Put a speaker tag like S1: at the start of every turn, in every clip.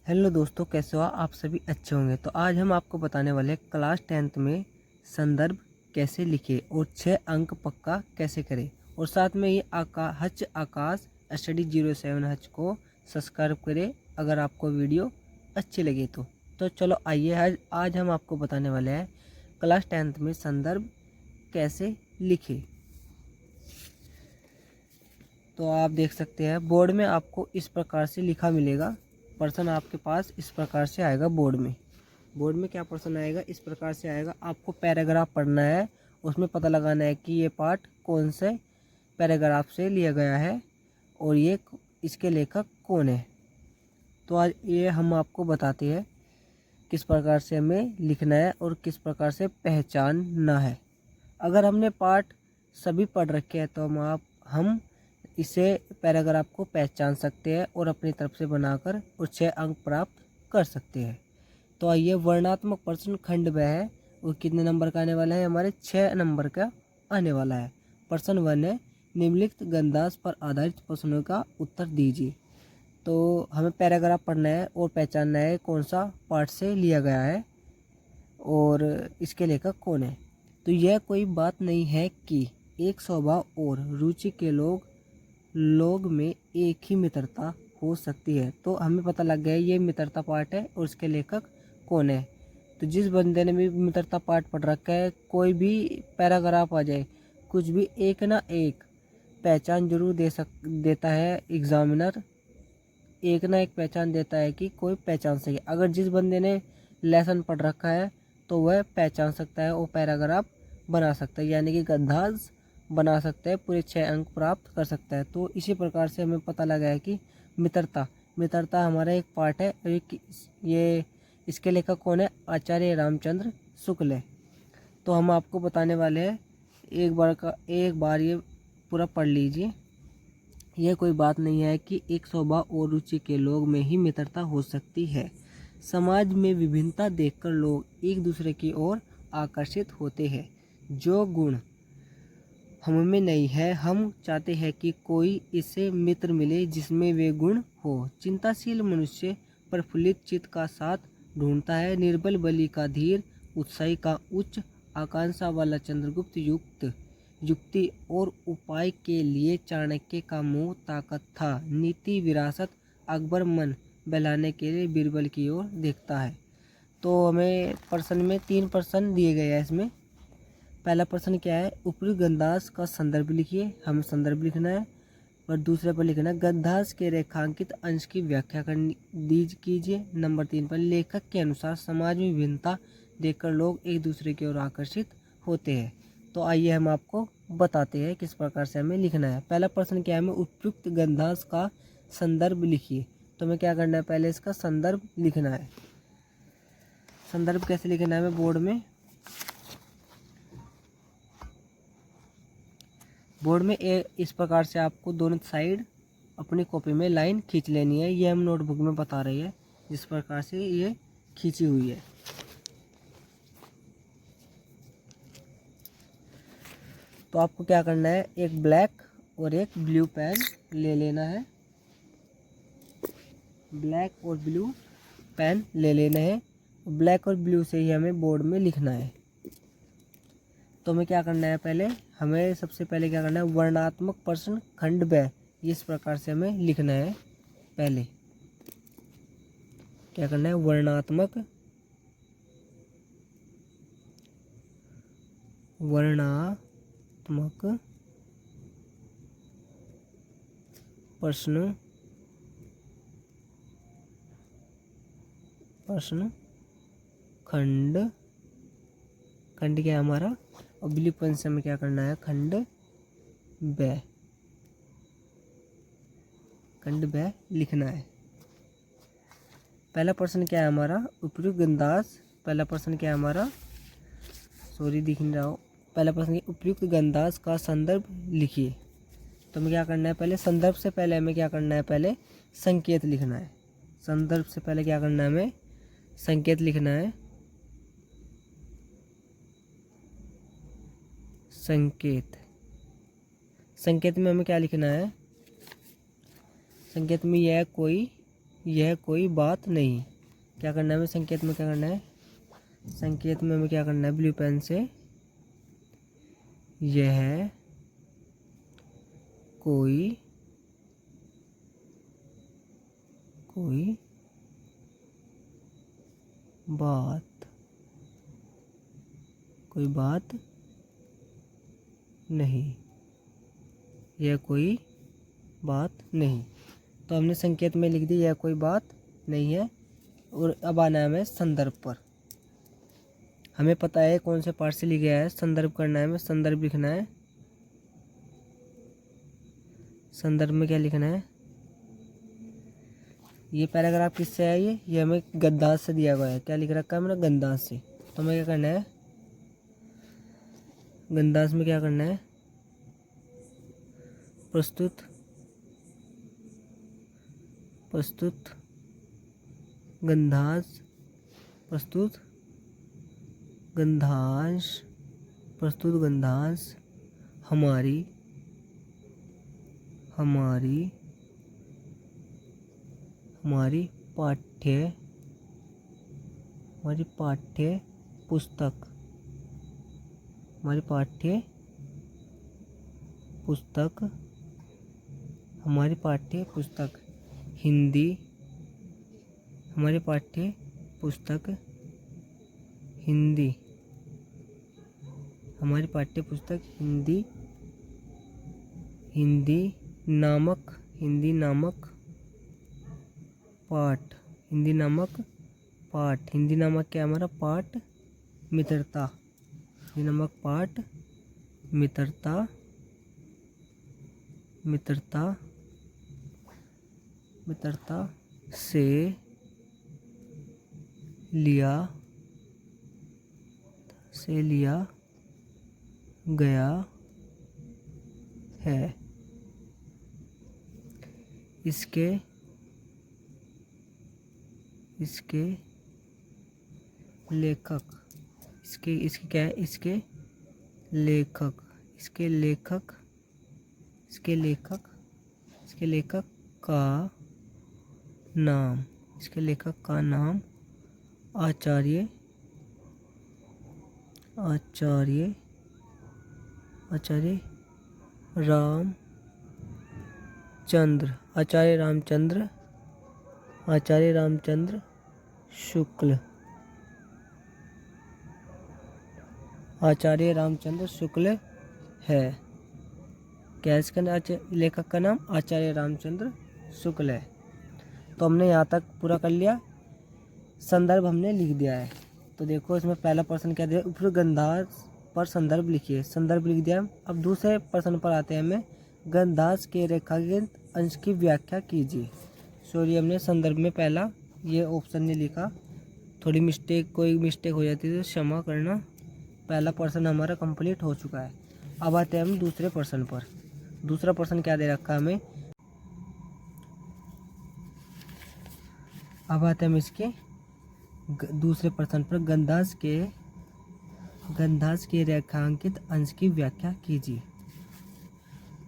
S1: Hello दोस्तों, कैसे हो आप सभी अच्छे होंगे। तो आज हम आपको बताने वाले हैं क्लास 10th में संदर्भ कैसे लिखें और 6 अंक पक्का कैसे करें। और साथ में ये आकाश स्टडी 07 को सब्सक्राइब करें अगर आपको वीडियो अच्छी लगे तो चलो आइए आज हम आपको बताने वाले हैं क्लास 10th में संदर्भ कैसे लिखें। तो आप देख सकते हैं बोर्ड में आपको इस प्रकार से लिखा मिलेगा। पर्सन आपके पास इस प्रकार से आएगा। बोर्ड में क्या पर्सन आएगा, इस प्रकार से आएगा। आपको पैराग्राफ पढ़ना है, उसमें पता लगाना है कि ये पार्ट कौन से पैराग्राफ से लिया गया है और ये इसके लेखक कौन है। तो आज ये हम आपको बताते हैं किस प्रकार से हमें लिखना है और किस प्रकार से पहचानना है। अगर हमने पार्ट सभी पढ़ रखे हैं तो हम इसे पैराग्राफ को पहचान सकते हैं और अपनी तरफ से बनाकर और 6 अंक प्राप्त कर सकते हैं। तो आइए, वर्णात्मक प्रश्न खंड ब है और कितने नंबर का आने वाला है, हमारे 6 नंबर का आने वाला है। प्रश्न 1 है, निम्नलिखित गंधांश पर आधारित प्रश्नों का उत्तर दीजिए। तो हमें पैराग्राफ पढ़ना है और पहचानना है कौन सा पार्ट से लिया गया है और इसके लेखक कौन है। तो यह कोई बात नहीं है कि एक स्वभाव और रुचि के लोग में एक ही मित्रता हो सकती है। तो हमें पता लग गया ये मित्रता पाठ है और इसके लेखक कौन है। तो जिस बंदे ने भी मित्रता पाठ पढ़ रखा है, कोई भी पैराग्राफ आ जाए, कुछ भी एक ना एक पहचान जरूर देता है एग्जामिनर। एक ना एक पहचान देता है कि कोई पहचान सके। अगर जिस बंदे ने लेसन पढ़ रखा है तो वह पहचान सकता है और पैराग्राफ बना सकता है, यानी कि गद्यांश बना सकता है, पूरे 6 अंक प्राप्त कर सकता है। तो इसी प्रकार से हमें पता लगा है कि मित्रता हमारा एक पार्ट है और ये इसके लेखक कौन है, आचार्य रामचंद्र शुक्ल है। तो हम आपको बताने वाले हैं, एक बार ये पूरा पढ़ लीजिए। यह कोई बात नहीं है कि एक स्वभाव और रुचि के लोग में ही मित्रता हो सकती है। समाज में विभिन्नता देखकर लोग एक दूसरे की ओर आकर्षित होते हैं। जो गुण हमें नहीं है, हम चाहते हैं कि कोई इसे मित्र मिले जिसमें वे गुण हो। चिंताशील मनुष्य प्रफुल्लित चित्त का साथ ढूंढता है। निर्बल बलि का धीर, उत्साही का उच्च, आकांक्षा वाला चंद्रगुप्त युक्ति और उपाय के लिए चाणक्य का मोह ताकत था। नीति विरासत अकबर मन बहलाने के लिए बीरबल की ओर देखता है। तो हमें प्रश्न में 3 प्रश्न दिए गए हैं। इसमें पहला प्रश्न क्या है, ऊपरी गंधांश का संदर्भ लिखिए। हमें संदर्भ लिखना है। और दूसरे पर लिखना है गंधांश के रेखांकित अंश की व्याख्या कीजिए। नंबर 3 पर लेखक के अनुसार समाज में विभिन्नता देखकर लोग एक दूसरे की ओर आकर्षित होते हैं। तो आइए हम आपको बताते हैं किस प्रकार से हमें लिखना है। पहला प्रश्न क्या है, हमें उपयुक्त गंधांश का संदर्भ लिखिए। तो हमें क्या करना है, पहले इसका संदर्भ लिखना है। संदर्भ कैसे लिखना है हमें, बोर्ड में इस प्रकार से आपको दोनों साइड अपनी कॉपी में लाइन खींच लेनी है। ये हम नोटबुक में बता रही है जिस प्रकार से ये खींची हुई है। तो आपको क्या करना है, एक ब्लैक और एक ब्लू पेन ले लेना है। ब्लैक और ब्लू पेन ले लेना है। ब्लैक और ब्लू से ही हमें बोर्ड में लिखना है। तो हमें क्या करना है, हमें सबसे पहले क्या करना है, वर्णात्मक प्रश्न खंड ब इस प्रकार से हमें लिखना है। पहले क्या करना है, वर्णात्मक प्रश्न खंड क्या है हमारा, और ब्लू पेन से हमें क्या करना है, खंड ब लिखना है। पहला प्रश्न क्या है हमारा, उपयुक्त गंधांश। पहला प्रश्न क्या है हमारा, दिख नहीं रहा हो। पहला प्रश्न उपयुक्त गंधांश का संदर्भ लिखिए। तो हमें क्या करना है, पहले संदर्भ से पहले हमें क्या करना है, पहले संकेत लिखना है। संदर्भ से पहले क्या करना है, हमें संकेत लिखना है। संकेत में हमें क्या लिखना है, संकेत में यह कोई यह कोई बात नहीं। क्या करना है हमें संकेत में, क्या करना है संकेत में हमें क्या करना है ब्लू पेन से, यह कोई बात नहीं, यह कोई बात नहीं। तो हमने संकेत में लिख दी यह कोई बात नहीं है। और अब आना है हमें संदर्भ पर। हमें पता है कौन से पार्ट से लिखा है, संदर्भ करना है हमें, संदर्भ लिखना है। संदर्भ में क्या लिखना है, ये पैराग्राफ किससे है, ये हमें गद्दांश से दिया गया है। क्या लिख रखा है मैंने, गद्दांश से। तो हमें क्या करना है, गद्दांश में क्या करना है, प्रस्तुत गद्दांश, प्रस्तुत गद्दांश हमारी पाठ्य पुस्तक हिंदी, हमारी पाठ्य पुस्तक हिंदी नामक पाठ, हिंदी नामक क्या है हमारा पाठ, मित्रता, हिंदी नामक पाठ मित्रता से लिया गया है। इसके लेखक, इसके क्या है, इसके लेखक का नाम आचार्य रामचंद्र शुक्ल, है। क्या इसका लेखक का नाम आचार्य रामचंद्र शुक्ल है। तो हमने यहाँ तक पूरा कर लिया, संदर्भ हमने लिख दिया है। तो देखो इसमें पहला प्रश्न क्या दिया, उपयुक्त गद्दांश पर संदर्भ लिखिए, संदर्भ लिख दिया। अब दूसरे प्रश्न पर आते हैं हमें, गद्दांश के रेखांकित अंश की व्याख्या कीजिए। सॉरी हमने संदर्भ में पहला ये ऑप्शन नहीं लिखा, कोई मिस्टेक हो जाती है तो क्षमा करना। पहला प्रश्न हमारा कंप्लीट हो चुका है। अब आते हैं हम दूसरे प्रश्न पर। दूसरा प्रश्न क्या दे रखा है हमें, अब आते हैं हम इसके दूसरे प्रश्न पर, गद्दांश के रेखांकित अंश की व्याख्या कीजिए।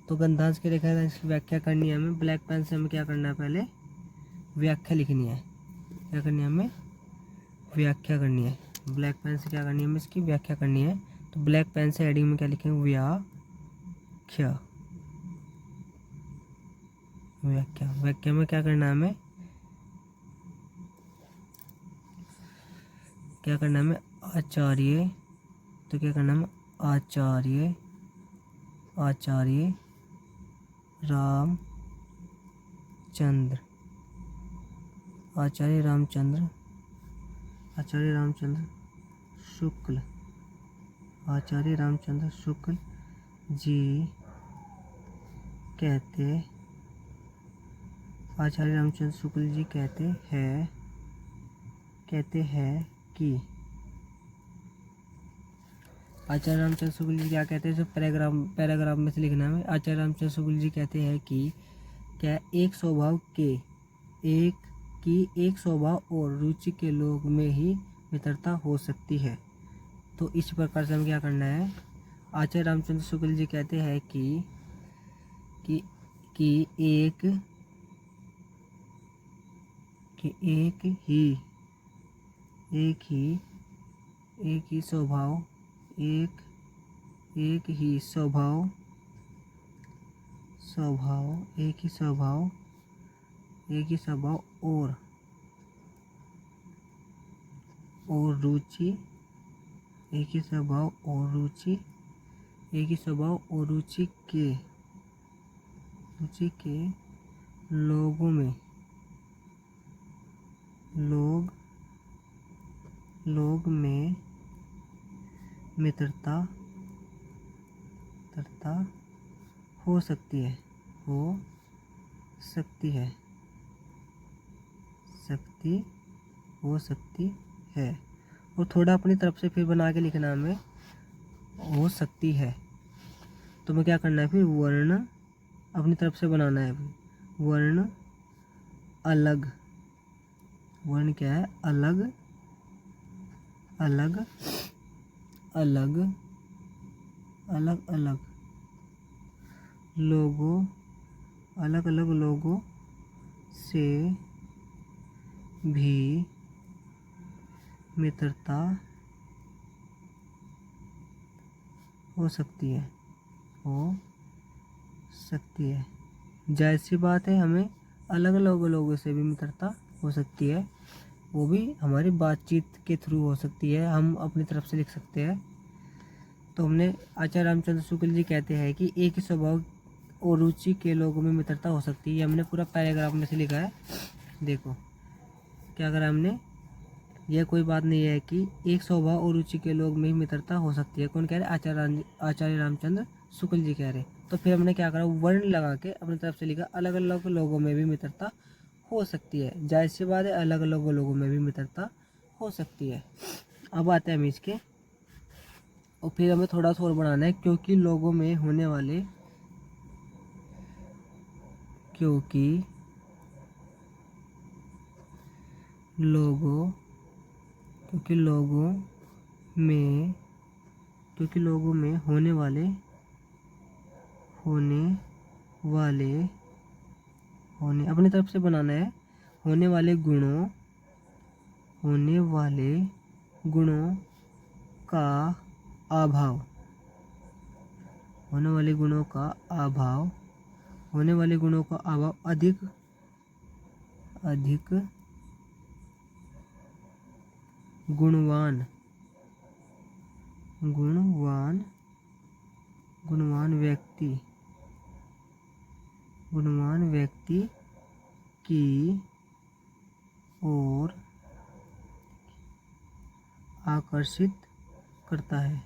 S1: तो गद्दांश के रेखांकित अंश की व्याख्या करनी है हमें, ब्लैक पेन से हमें क्या करना है, पहले व्याख्या लिखनी है। क्या करनी है हमें, व्याख्या करनी है। ब्लैक पेन से क्या करनी है हमें, इसकी व्याख्या करनी है। तो ब्लैक पेन से हेडिंग में क्या लिखेंगे, व्याख्या में क्या करना है हमें, आचार्य। तो क्या करना है, आचार्य रामचंद्र शुक्ल जी कहते हैं कि आचार्य रामचंद्र शुक्ल जी क्या कहते हैं, पैराग्राफ में से लिखना है। आचार्य रामचंद्र शुक्ल जी कहते हैं कि क्या एक स्वभाव और रुचि के लोग में ही मित्रता हो सकती है। तो इस प्रकार से हमें क्या करना है, आचार्य रामचंद्र शुक्ल जी कहते हैं कि एक कि एक ही स्वभाव, एक ही स्वभाव, एक ही स्वभाव और रुचि, एक ही स्वभाव और रुचि के लोगों में मित्रता हो सकती है, हो सकती है। और थोड़ा अपनी तरफ से फिर बना के लिखना हमें, हो सकती है। तो मैं क्या करना है फिर, वर्ण अपनी तरफ से बनाना है। वर्ण अलग, वर्ण क्या है, अलग अलग अलग अलग अलग लोगों, अलग अलग लोगों से भी मित्रता हो सकती है, जाहिर सी बात है, हमें अलग अलग लोगों से भी मित्रता हो सकती है, वो भी हमारी बातचीत के थ्रू हो सकती है, हम अपनी तरफ से लिख सकते हैं। तो हमने आचार्य रामचंद्र शुक्ल जी कहते हैं कि एक ही स्वभाव और रुचि के लोगों में मित्रता हो सकती है। ये हमने पूरा पैराग्राफ में से लिखा है। देखो क्या करा हमने, यह कोई बात नहीं है कि एक स्वभाव और रुचि के लोग में ही मित्रता हो सकती है। कौन कह रहे, आचार्य रामचंद्र शुक्ल जी कह रहे। तो फिर हमने क्या करा, वर्ण लगा के अपनी तरफ से लिखा, अलग अलग लोगों में भी मित्रता हो सकती है। जाहिर सी बात है, अलग अलग लोगों में भी मित्रता हो सकती है। अब आते हैं हम इसके, और फिर हमें थोड़ा सा और बनाना है, क्योंकि लोगों में होने वाले, क्योंकि लोगों में होने अपनी तरफ से बनाना है, होने वाले गुणों का अभाव, अधिक गुणवान व्यक्ति की ओर आकर्षित करता है,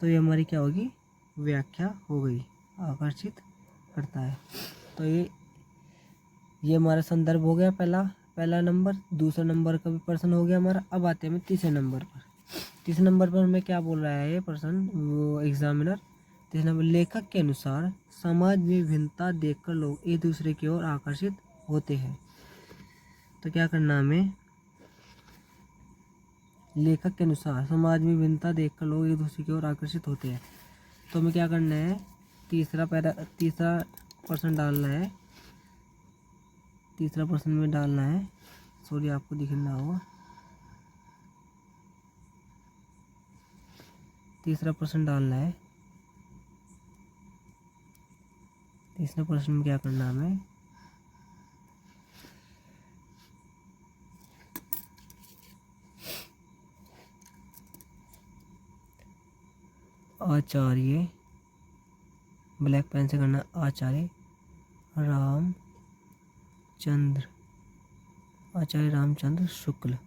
S1: तो ये हमारी क्या होगी, व्याख्या हो गई, आकर्षित करता है। तो ये हमारा संदर्भ हो गया, पहला नंबर। दूसरा नंबर का भी प्रश्न हो गया हमारा। अब आते हैं तीसरे नंबर पर। तीसरे नंबर पर हमें क्या बोल रहा है ये प्रश्न, वो एग्जामिनर। तीसरे नंबर, लेखक के अनुसार समाज में विभिन्नता देखकर लोग एक दूसरे की ओर आकर्षित होते हैं। तो क्या करना हमें, लेखक के अनुसार समाज में विभिन्नता देखकर लोग एक दूसरे की ओर आकर्षित होते हैं। तो हमें क्या करना है, तीसरा प्रश्न डालना है। तीसरा प्रश्न में डालना है, सॉरी आपको दिखना होगा। तीसरा प्रश्न डालना है। तीसरे प्रश्न में क्या करना है हमें, आचार्य, ब्लैक पेन से करना, आचार्य रामचंद्र शुक्ल।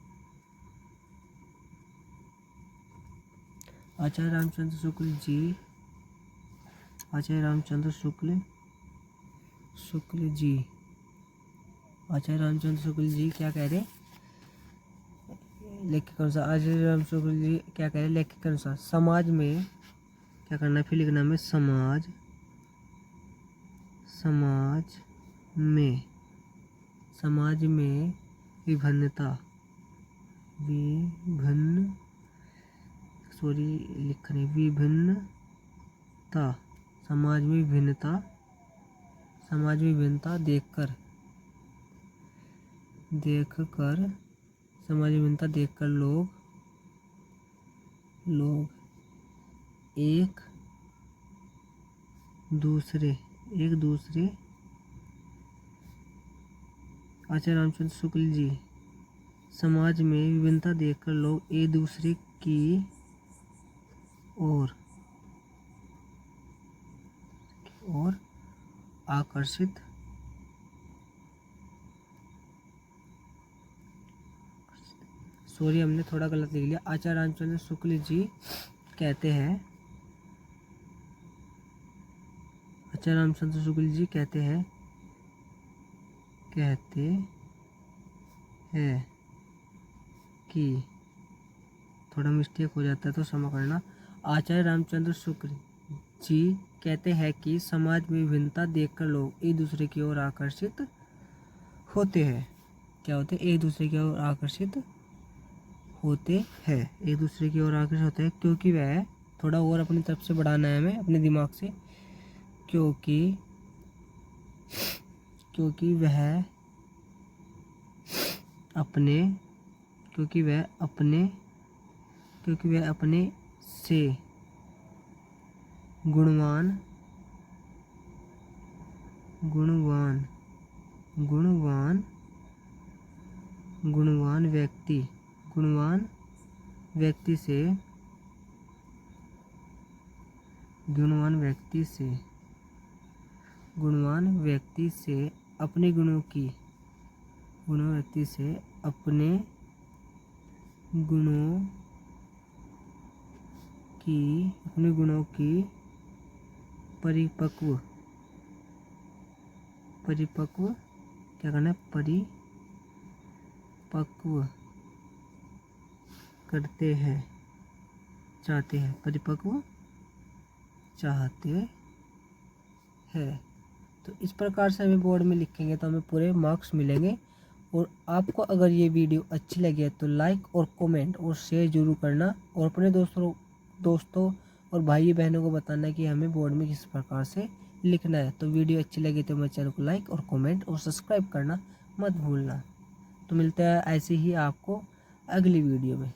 S1: आचार्य रामचंद्र शुक्ल जी क्या कह रहे, लेखक के अनुसार आचार्य रामचंद्र शुक्ल जी क्या कह रहे, लेखक के अनुसार समाज में क्या करना है, फिर लिखना में समाज में विभिन्न सॉरी लिख रहे विभिन्नता, समाज में भिन्नता, समाज में भिन्नता देखकर समाज में भिन्नता देखकर लोग एक दूसरे आचार्य रामचंद्र शुक्ल जी, समाज में विभिन्नता देखकर लोग एक दूसरे की ओर आकर्षित सॉरी हमने थोड़ा गलत लिख लिया। आचार्य रामचंद्र शुक्ल जी कहते हैं, आचार्य रामचंद्र शुक्ल जी कहते हैं कि, थोड़ा मिस्टेक हो जाता है तो क्षमा करना। आचार्य रामचंद्र शुक्ल जी कहते हैं कि समाज में विभिन्नता देखकर लोग एक दूसरे की ओर आकर्षित होते हैं। क्या होते हैं? एक दूसरे की ओर आकर्षित होते हैं, एक दूसरे की ओर आकर्षित होते हैं, क्योंकि वह थोड़ा और अपनी तरफ से बढ़ाना है हमें अपने दिमाग से, क्योंकि वह अपने से गुणवान व्यक्ति से अपने गुणों की परिपक्व क्या करना है? परिपक्व चाहते हैं। तो इस प्रकार से हमें बोर्ड में लिखेंगे तो हमें पूरे मार्क्स मिलेंगे। और आपको अगर ये वीडियो अच्छी लगी है तो लाइक और कमेंट और शेयर जरूर करना, और अपने दोस्तों और भाई बहनों को बताना कि हमें बोर्ड में किस प्रकार से लिखना है। तो वीडियो अच्छी लगी तो मेरे चैनल को लाइक और कमेंट और सब्सक्राइब करना मत भूलना। तो मिलता है ऐसे ही आपको अगली वीडियो में।